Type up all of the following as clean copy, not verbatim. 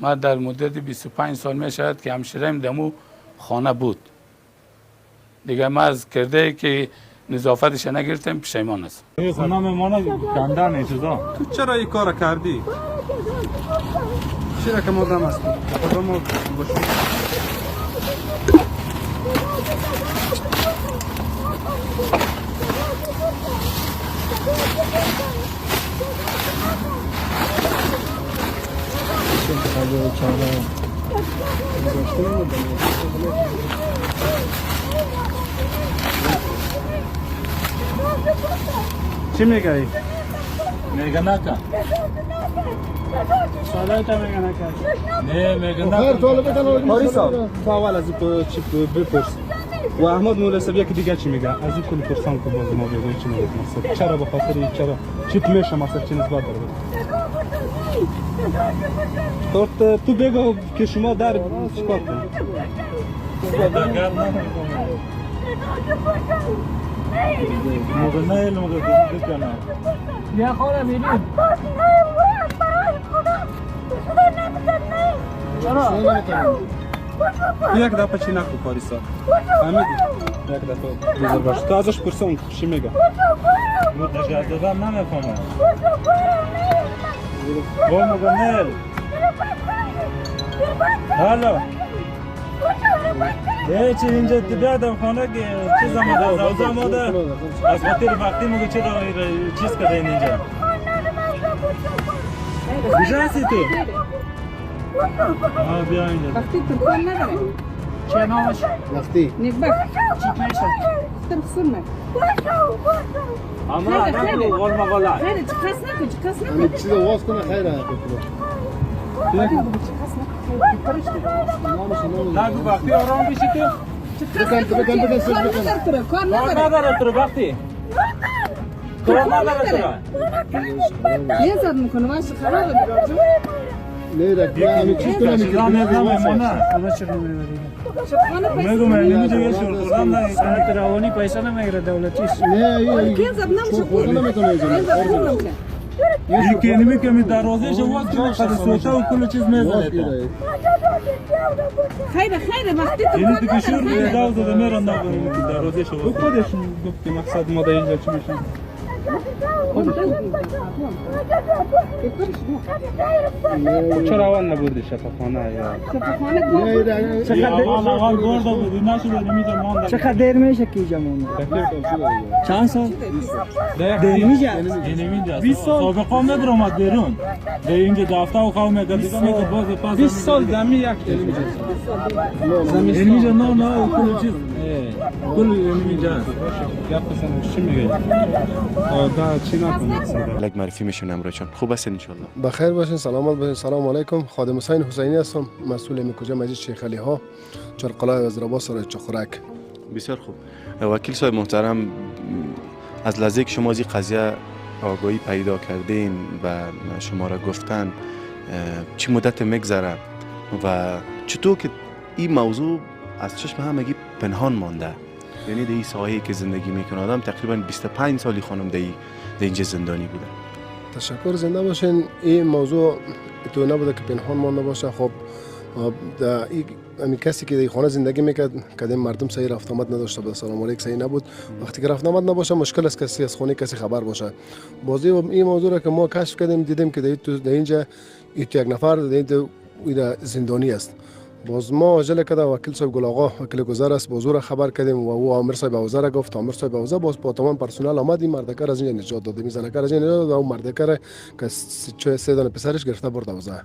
ما در مدت 25 سال می شود که همشیرم دمو خانه بود. دیگه ما از کرده که نظافتش نگرفتم پشیمان است. خونه میمانه گنده نیچوزا. تو چرا این کار کردی؟ چرا که ما دم است؟ خدا ما باشیم. چی میگی؟ میگه نکن. سالای تا میگه نکن. نه میگه خیر نکن. طالب بکنم. پاریسا تو اول از این چی بپرس. و احمد مولوی یکی دیگه چی میگه؟ از این کلی پرسان که باز ما بگویم چی میگه مثلا چرا به خاطر چرا چی میشه مثلا چی نسبت داره؟ تو بگو که شما در چیکار کنید؟ موقع نه موقع بکنم. بیا خواهر بیرون. یک دفعه چی نکن پاریسا. فهمیدی؟ یک دفعه بذار باش. تو ازش پرسون چی میگه؟ متشکر دادم نمیفهمم. با موقع نه. هالو. چی اینجا بیادم خانه که چیز آمده از آمده از خاطر وقتی مگه چرا چیز کرده اینجا کجا هستی تو؟ بیا اینجا وقتی ترکان نداره. چه نامش؟ وقتی نگبخ. چی میشه؟ ترسمه. اما نگو غول مغالا خیلی چه کس نکن چه کس نکن. همین چیز واس کنه خیره. نگو وقتی آرام بشی تو بکن سوز بکن. کار نداره. نداره تو وقتی کار نداره تو یه زد میکنه ماشی خرابه. نه رک همین چیز تو میگو من نمیشه یه شور خوردم نه سنت روانی پیسه نمیگیره دولتیش. نه که زد نمیشه خود نمیتونه یکی نمیگه می دروازه شو واس کنه خود سوتا و کل چیز میزنه خیره وقتی اینو تو کشور به داوز ده میرن نگو دروازه شو خودش گفت که مقصد ما در اینجا چی میشه. چرا اول نبردی شفاخانه یا چقدر برده بودی نشده نمیشه مانده چقدر دیر میشه که اینجا مونده؟ چند سال؟ اینجا 20 سال سابقه هم نداره اومد بیرون به اینجا دفتر و قوم میگه دیگه میگه باز پس 20 سال زمین یک اینجا نه کل چیز کل اینجا گپ بزنم چی میگی؟ دا چی نکنید. لگ معرفی میشون امروزشون خوب هستین ان شاء الله. بخیر باشین، سلامت باشین. سلام علیکم. خادم حسین حسینی هستم، مسئول میکوجا مسجد شیخ علی ها، چرقلای وزیرآباد سرای چخورک. بسیار خوب. وکیل صاحب محترم، از لحظه که شما از این قضیه آگاهی پیدا کردین و شما را گفتن چی مدت میگذره و چطور که این موضوع از چشم همگی پنهان مانده؟ یعنی در این ساحه‌ای که زندگی میکنه آدم تقریبا 25 سالی خانم در اینجا زندانی بوده. تشکر، زنده باشین. این موضوع تو نبوده که پنهان مانده باشه. خب این کسی که در خانه زندگی میکرد کدام مردم صحیح رفت آمد نداشته بود، سلام علیک صحیح نبود. وقتی که رفت آمد نباشه مشکل است کسی از خانه کسی خبر باشه. بازی این موضوع را که ما کشف کردیم دیدیم که در اینجا یک نفر در اینجا زندانی است. باز ما عجله کرده وکیل صاحب گل آقا وکیل گذر است، باز او را خبر کردیم و او عامر صاحب اوزه گفت. عامر صاحب اوزه باز با تمام پرسنل آمد این مردکر از اینجا نجات داد. میزنکر از اینجا نجات داد و اون مردکر که 3 دانه پسرش گرفته برد اوزه.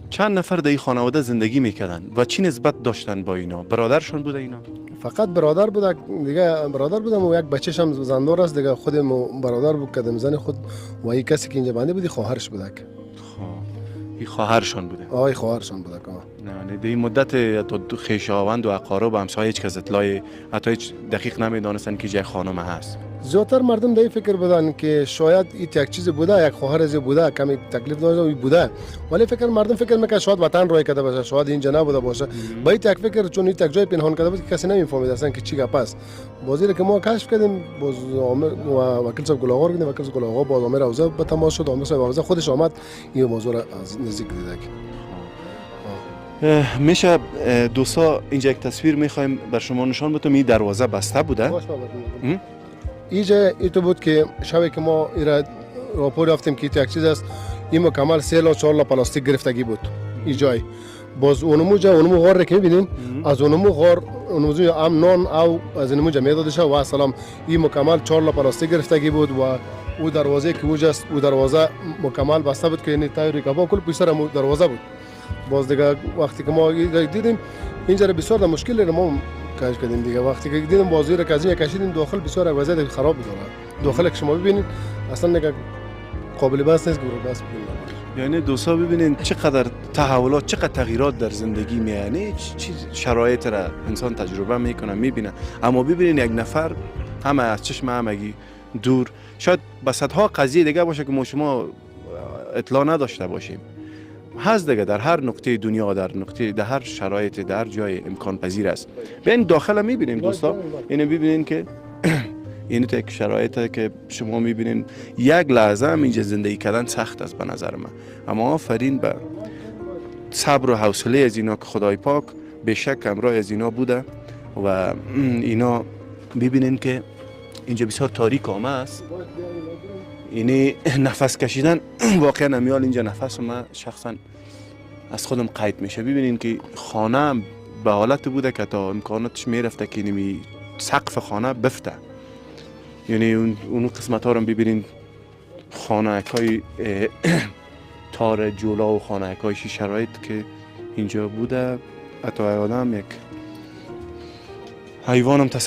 چند نفر در این خانواده زندگی میکردن و چی نسبت داشتن با اینا؟ برادرشون بوده اینا؟ فقط برادر بود دیگه، برادر بودم و یک بچه‌ش هم زندار است دیگه. خود برادر بود کدام زن خود و این کسی که اینجا بنده بودی خواهرش بوده. این خواهرشان بوده. آی خواهرشان بوده. نه در این مدت تو خویشاوند و اقارب و همسایه هیچ کس اطلاع حتی هیچ دقیق نمیدانستن که جای خانم هست. زیادتر مردم در این فکر بودن که شاید این یک چیز بوده، یک خواهر از بوده، کمی تکلیف داشته بوده، ولی مردم فکر میکنه شاید وطن روی کرده باشه، شاید اینجا نبوده باشه. با این یک فکر چون این یک جای پنهان کرده بود که کسی نمیفهمید اصلا که چی گپ است. بازی که ما کشف کردیم باز وکیل صاحب گل آقا رو وکیل صاحب گل آقا باز عامر اوزه به تماس شد. عامر صاحب اوزه خودش آمد این موضوع را از نزدیک دیده. میشه دوستا اینجا یک تصویر میخوایم بر شما نشان بدم. این دروازه بسته بوده. اینجا ایتو بود که شبی که ما ایرا راپور یافتیم که یک چیز است، این مکمل 3 لا 4 لا پلاستیک گرفتگی بود این جای. باز اونمو غار که میبینین، از اونمو غار اونمو ام نان او از اونمو میداده شد و السلام این مکمل 4 لا پلاستیک گرفتگی بود و او دروازه که وجاست او دروازه مکمل بسته بود که این تایری کبا کل پیسر دروازه بود. باز دیگه وقتی که ما دیدیم اینجا بسیار مشکل رو ما کاش کردیم دیگه. وقتی که دیدیم بازی رو کازی کشیدیم داخل بسیار وضعیت خراب بود. داخل که شما ببینید اصلا دیگه قابل بحث نیست که بحث بکنیم. یعنی دوستا ببینین چقدر تحولات، چقدر تغییرات در زندگی میانه، چه شرایط را انسان تجربه میکنه میبینه. اما ببینین یک نفر همه از چشم همگی دور، شاید به صدها قضیه دیگه باشه که ما شما اطلاع نداشته باشیم. هست دیگه در هر نقطه دنیا، در هر شرایط، در هر جای امکان پذیر است. بیاین داخل میبینیم دوستا، اینو ببینین که این یک شرایطی که شما میبینین یک لحظه هم اینجا زندگی کردن سخت است به نظر من. اما آفرین به صبر و حوصله از اینا که خدای پاک به شک همراه از اینا بوده و اینا ببینین که اینجا بسیار تاریک آمه است. اینی نفس کشیدن واقعا نمیال اینجا نفس من شخصا از خودم قید میشه. ببینین که خانه به حالت بوده که تا امکاناتش میرفته که نمی سقف خانه بفته. یعنی اون قسمت ها رو ببینین، خانه های تار جولا و خانه های شرایط که اینجا بوده. حتی آدم یک حیوانم